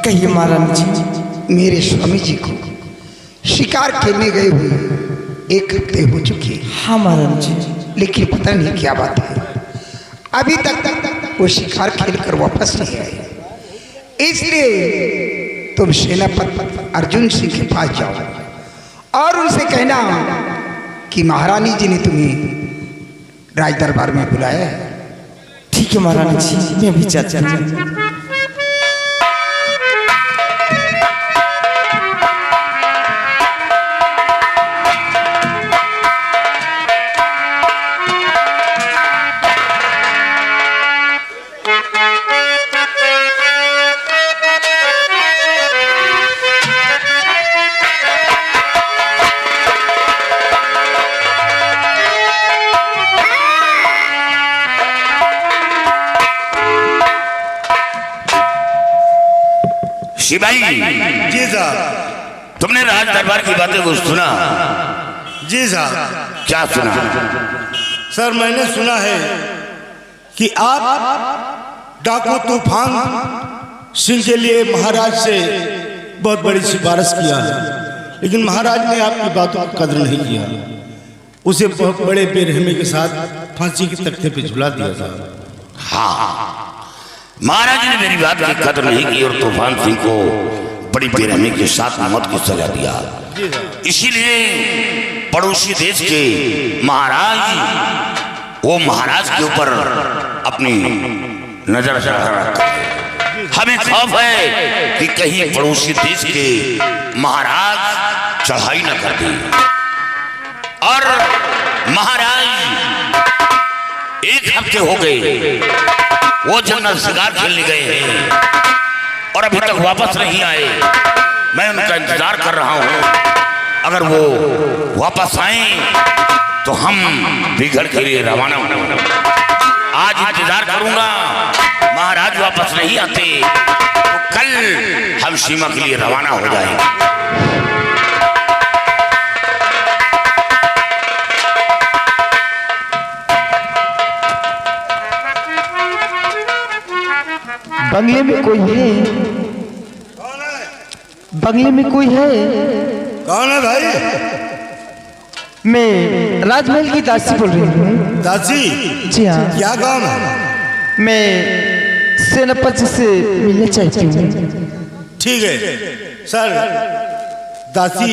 कहिए महारानी जी। मेरे स्वामी जी को शिकार खेलने गए हुए 1 हफ्ते हो चुके। हाँ महारानी जी। लेकिन पता नहीं क्या बात है, अभी तक वो शिकार खेल कर वापस नहीं आए। इसलिए तुम सेनापति अर्जुन सिंह के पास जाओ और उनसे कहना कि महारानी जी ने तुम्हें राज दरबार में बुलाया है। ठीक है महारानी जी, मैं भी जाता हूँ। शिवाई जी साहब। तुमने राज दरबार की बातें को सुना? जी साहब। क्या सुना? सर मैंने सुना है कि आप डाकू तूफान सिंह के लिए महाराज से बहुत बड़ी सिफारिश किया है, लेकिन महाराज ने आपकी बातों का कदर नहीं किया, उसे बहुत बड़े बेरहमी के साथ फांसी के तख्ते पे झुला दिया था। हाँ, महाराज ने मेरी बात की कदर नहीं की और तूफान सिंह को बड़ी बेरहमी के साथ मौत की सजा दिया। इसीलिए पड़ोसी देश के महाराज वो महाराज के ऊपर अपनी नजर रखा है। हमें खौफ है कि कहीं पड़ोसी देश के महाराज चढ़ाई न कर दे। और महाराज 1 हफ्ते हो गए वो जंगल शिकार खेलने गए हैं और अभी तक वापस नहीं आए। मैं उनका इंतजार कर रहा हूं। अगर वो वापस आए तो हम भी घर के लिए रवाना होंगे। आज इंतजार करूंगा, महाराज वापस नहीं आते तो कल हम सीमा के लिए रवाना हो जाएंगे। बंगले में कोई है? बंगले में कोई है? कौन है भाई? मैं राजमहल की दासी बोल रही हूँ। दासी? जी हाँ। क्या काम है? मैं सेनापति से मिलना चाहती हूँ। ठीक है सर, दासी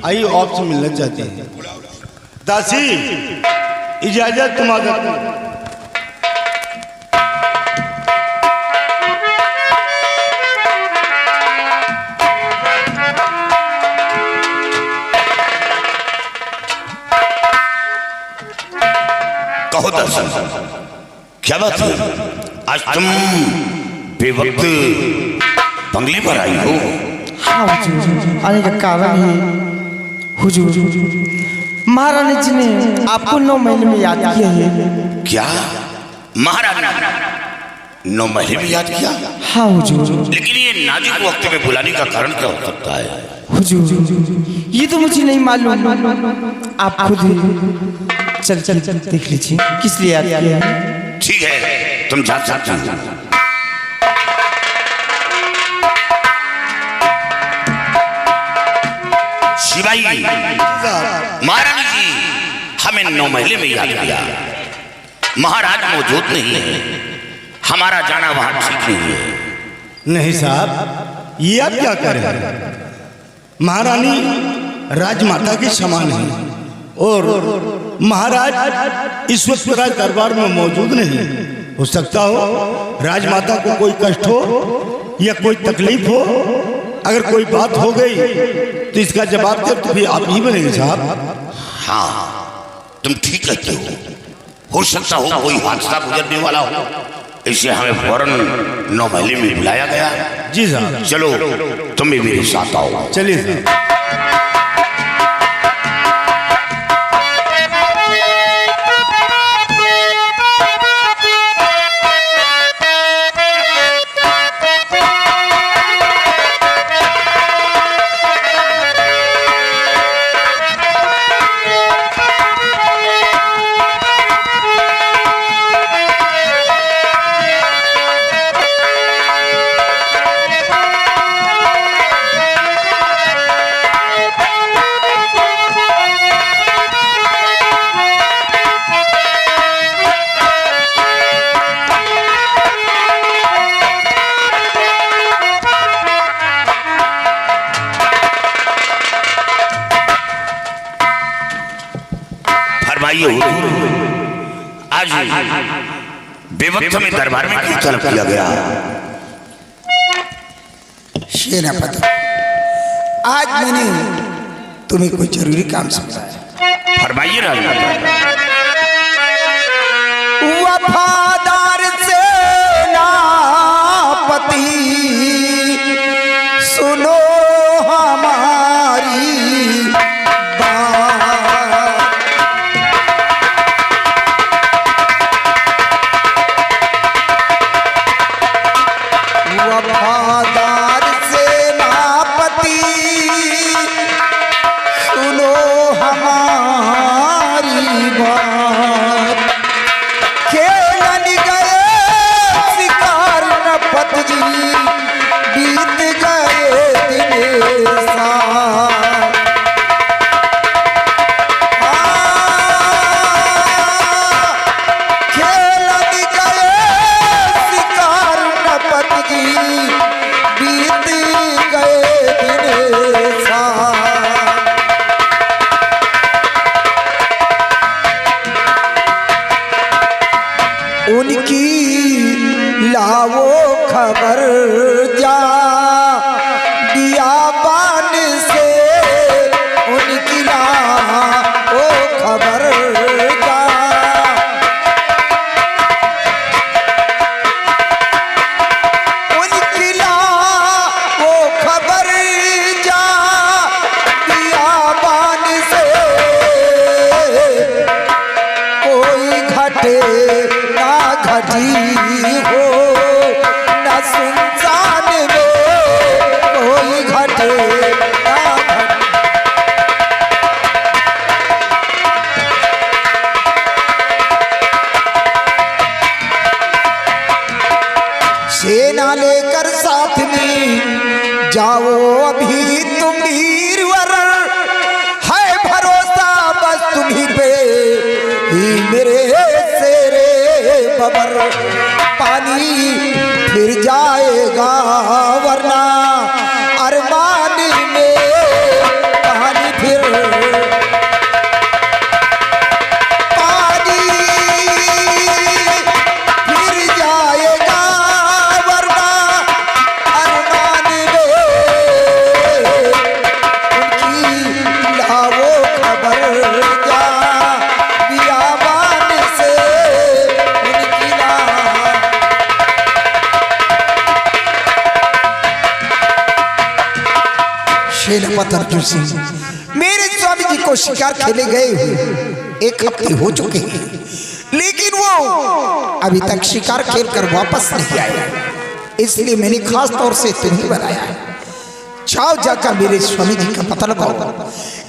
आई आपसे मिलना चाहती है। दासी इजाजत तुम्हारा। कहो दर्शन, क्या बात है? आज तुम बेवक्त बंगले पर आई हो? हाँ हुजूर, आने का कारण है हुजूर, महारानी जी ने आपको 9 महीने में याद किया है। क्या महारानी 9 महीने में याद किया? हाँ हुजूर। लेकिन ये नाजुक वक्त में बुलाने का कारण क्या हो सकता है? हुजूर ये तो मुझे नहीं मालूम, आप खुद ही चल देख लीजिए किस लिए याद किया है। ठीक है, तुम जा सकते हो। शिवाई, महारानी जी हमें 9 महीने में याद किया। महाराज मौजूद नहीं है, हमारा जाना वहां ठीक नहीं है। नहीं साहब, ये आप क्या कर रहे हैं? महारानी राजमाता के समान है और महाराज इस वक्त राज दरबार में मौजूद नहीं। हो सकता हो राजमाता को कोई कष्ट हो या कोई तकलीफ हो, अगर कोई बात हो गई तो इसका जवाब तो फिर आप ही बनेंगे साहब। हाँ, तुम ठीक कहते हो सकता हो कोई हादसा गुजरने वाला हो, इसे हमें फौरन 9 महीने में बुलाया गया। जी साहब। चलो तुम भी मेरे साथ आओ। चलिए साहब। बेवक्त में दरबार में क्यों तलब किया गया? सेनापति, आज मैंने तुम्हें कोई जरूरी काम समझाया। फरमाइए राजमाता। वफादार सेनापति सुनो हमारी बात। वफादार सेनापति सुनो हमारी बात। खेलन गए शिकार नपत जी, बीत गए दिन साल। खेलन गए शिकार नपत जी, बीत गए दिन साल। उनकी लावो खबर जा बियाबान से, उनकी लावो खबर जा। उनकी लावो खबर जा बियाबान से, कोई घटे ना घटी हो न सुनसान में, कोई घटे ना घटी। सेना लेकर साथ में जाओ अभी तुम वीरवर, है भरोसा बस तुम्ही पे ही मेरे शेरे बबर। पानी फिर जाएगा वरना अरमान में पानी फिर। पानी फिर जाएगा वरना अरमान में। उनकी लावो खबर जा बियाबान से, उनकी ला। सेनापति अर्जुन सिंह, मेरे स्वामी जी को शिकार खेले गए हुए 1 हफ्ते हो चुके हैं, लेकिन वो अभी तक शिकार खेल कर वापस नहीं आया। इसलिए मैंने खास तौर से तुम्हें बनाया है। जाओ जाकर मेरे स्वामी जी का पता लगाओ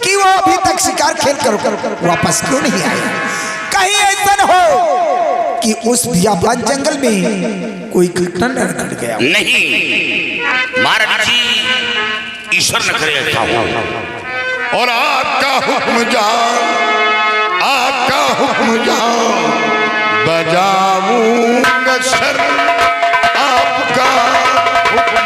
कि वो अभी तक शिकार खेल कर वापस क्यों नहीं आया। कहीं ऐसा न हो कि उस बियाबान जंगल में कोई घटना न घट गया। नहीं महाराज जी, ईश्वर न करे ऐसा हो। और आपका हुक्म जाओ, आपका हुक्म जाओ, बजाऊंगा सर आपका हुक्म।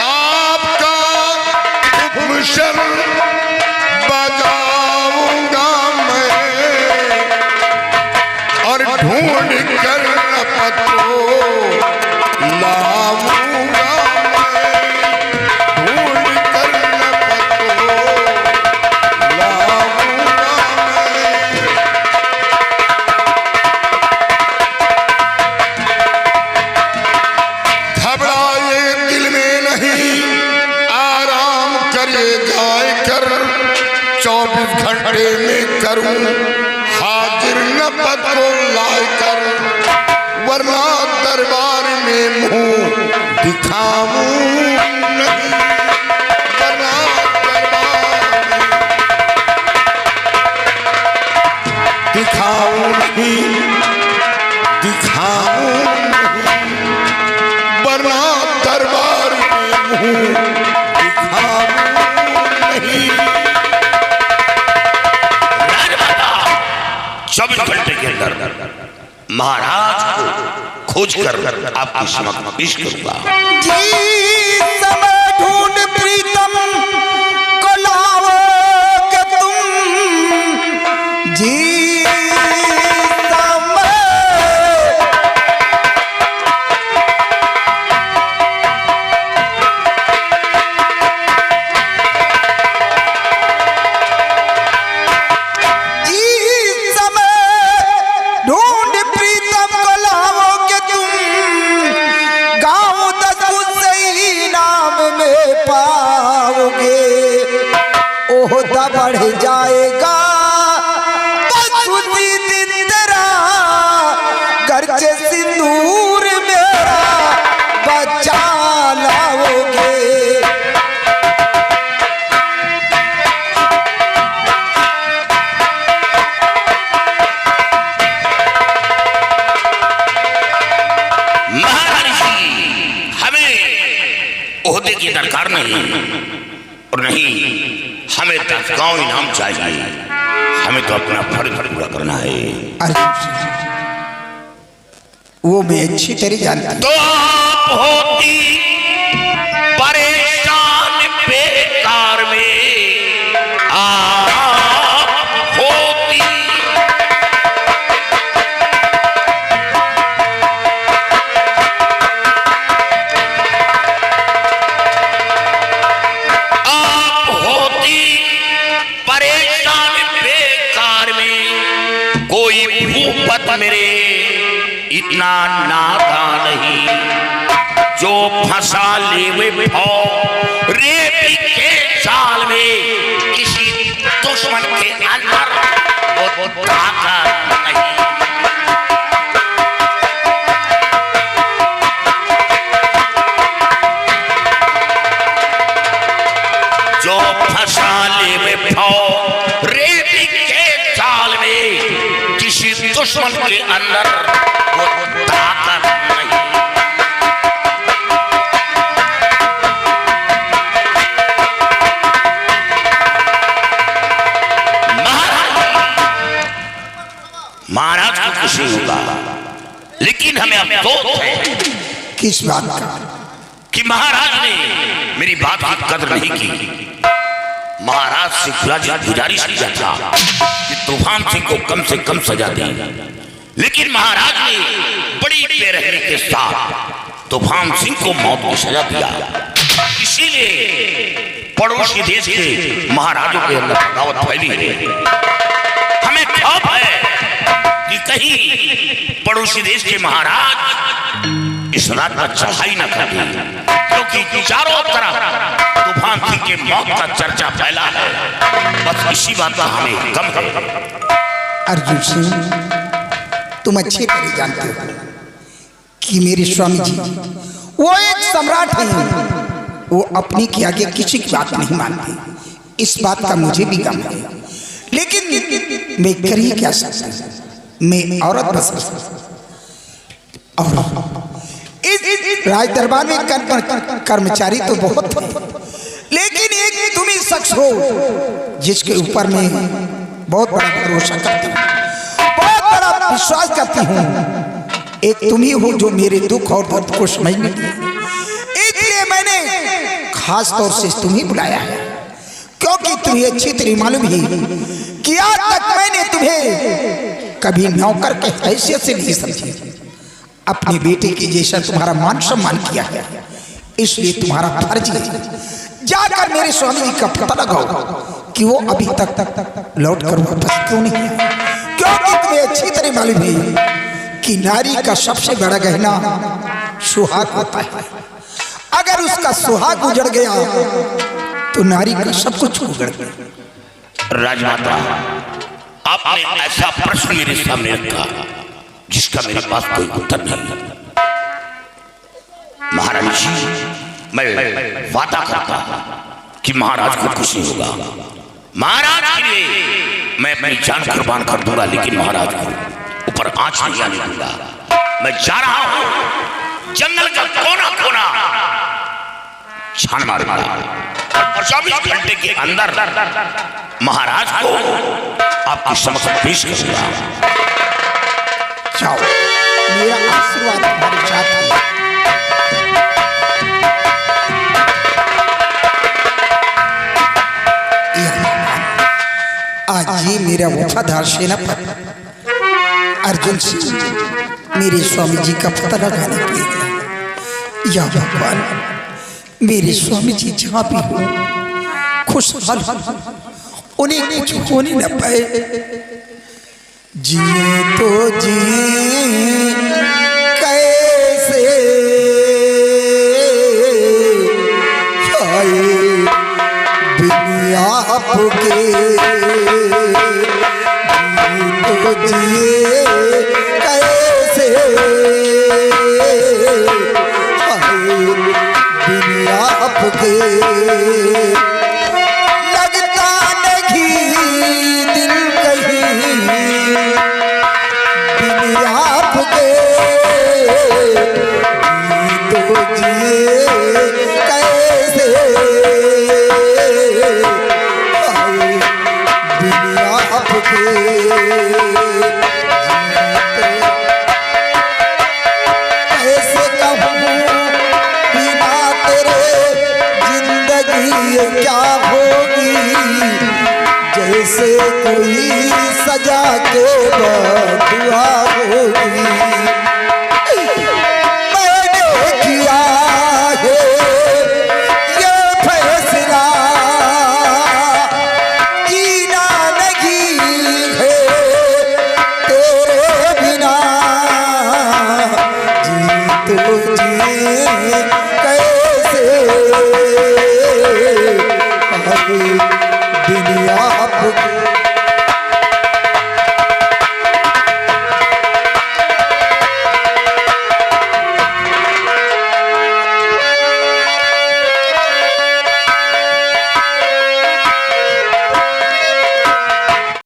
आपका हुक्म सर बजाऊंगा मैं, और ढूंढ कर पत्रो लाऊंगा मैं, ढूंढ कर पत्रो लाऊंगा मैं। घबराए दिल में नहीं, आराम करिए जाए कर, 24 घंटे में करूं हाजिर न पत्रो लाए कर, वरना दरबार में मुंह दिखाऊं नहीं, वरना दरबार में दिखाऊं नहीं, दिखाऊं नहीं, वरना दरबार में मुंह दिखाऊं नहीं। 24 घंटे के अंदर महाराज को खोज कर आपकी समक्ष पेश करूंगा। जी समय ढूंढ प्रीतम को लाओ गांव इनाम चाहिए, हमें तो अपना फर्ज पूरा करना है। अर्जुन सिंह, वो मैं अच्छी तरह जानता हूं। तो आप होती परेशान बेकार में, आप होती परेशान बेकार में, कोई भूपत मेरे इतना नादा नहीं, जो फंसा लेवे भाव रेत के जाल में, किसी दुश्मन के अंदर वो ताकत नहीं। जो फंसा लेवे भाव रेत के जाल में, किसी दुश्मन के अंदर वो ताकत नहीं। महाराज को कुछ नहीं होगा, लेकिन हमें अफसोस है। किस बात का? कि महाराज ने मेरी बात की कदर नहीं की। महाराज से गुजारिश किया था कि तूफान सिंह को कम से कम सजा दें, लेकिन महाराज ने बड़ी बेरहमी के साथ तूफान सिंह को मौत की सजा दिया। इसीलिए पड़ोसी देश के महाराजों के अंदर बगावत फैली है। हमें खौफ है कि कहीं पड़ोसी देश के महाराज इस रात पर चढ़ाई न कर दें, क्योंकि चारों तरफ तूफान सिंह के मौत का चर्चा फैला है। बस इसी बात का हमें गम है। अर्जुन सिंह, तुम अच्छी तरह जानते हो कि मेरे स्वामी जी वो एक सम्राट हैं, वो अपने के आगे किसी की बात नहीं मानते। इस बात का मुझे भी गम है, लेकिन मैं कर ही क्या सकता हूं? मैं औरत बस और इस राज दरबार में कर्मचारी तो बहुत है, लेकिन एक तुम ही शख्स हो जिसके ऊपर मैं बहुत बड़ा भरोसा करती हूँ, बहुत बड़ा विश्वास करती हूँ। एक तुम ही हो जो मेरे दुख और दर्द को समझने की, इसलिए मैंने खास तौर से तुम्हें बुलाया है, क्योंकि तुम्हें अच्छी तरह मालूम ही कि आज तक मैंने तुम्हें कभी नौकर के हैसियत से नहीं समझी। अपने बेटे के जैसा तुम्हारा मान सम्मान किया है, इसलिए तुम्हारा फर्ज है जाकर मेरे स्वामी जी का पता लगाओ कि वो अभी तक लौट कर वापस क्यों नहीं आए, क्योंकि तुम्हें अच्छी तरह मालूम है कि नारी का सबसे बड़ा गहना सुहाग होता है। अगर उसका सुहाग उजड़ गया तो नारी का सब कुछ उजड़ गया। राजमाता, आपने ऐसा प्रश्न मेरे सामने रखा जिसका मेरे पास कोई उत्तर नहीं। महारानी जी, मैं वादा करता कि महाराज को कुछ नहीं होगा। महाराज के लिए मैं अपनी जान कुर्बान कर दूंगा, लेकिन महाराज को ऊपर आंच नहीं आने दूंगा। मैं जा रहा हूं, जंगल का कोना कोना छान मारूंगा और 24 घंटे के अंदर महाराज को आपके समक्ष पेश करूंगा। जाओ, मेरा आशीर्वाद तुम्हारे साथ है। आज ये मेरा वफादार सेनापति अर्जुन सिंह मेरे स्वामी जी का पता लगाने के लिए गया। या भगवान, मेरे स्वामी जी जहाँ भी हो खुशहाल, उन्हें कुछ होने न पाए। जिए तो जिए कैसे, हाय बिन आपके, जिए तो जिए कैसे, हाय बिन आपके। लगता नहीं दिल कहीं बिन आपके, कैसे कहूँ बिना तेरे जिंदगी क्या होगी, जैसे कोई सजा के बदुआ होगी। मैंने किया है ये फैसला, जीना नहीं है तेरे बिना, जी तो जी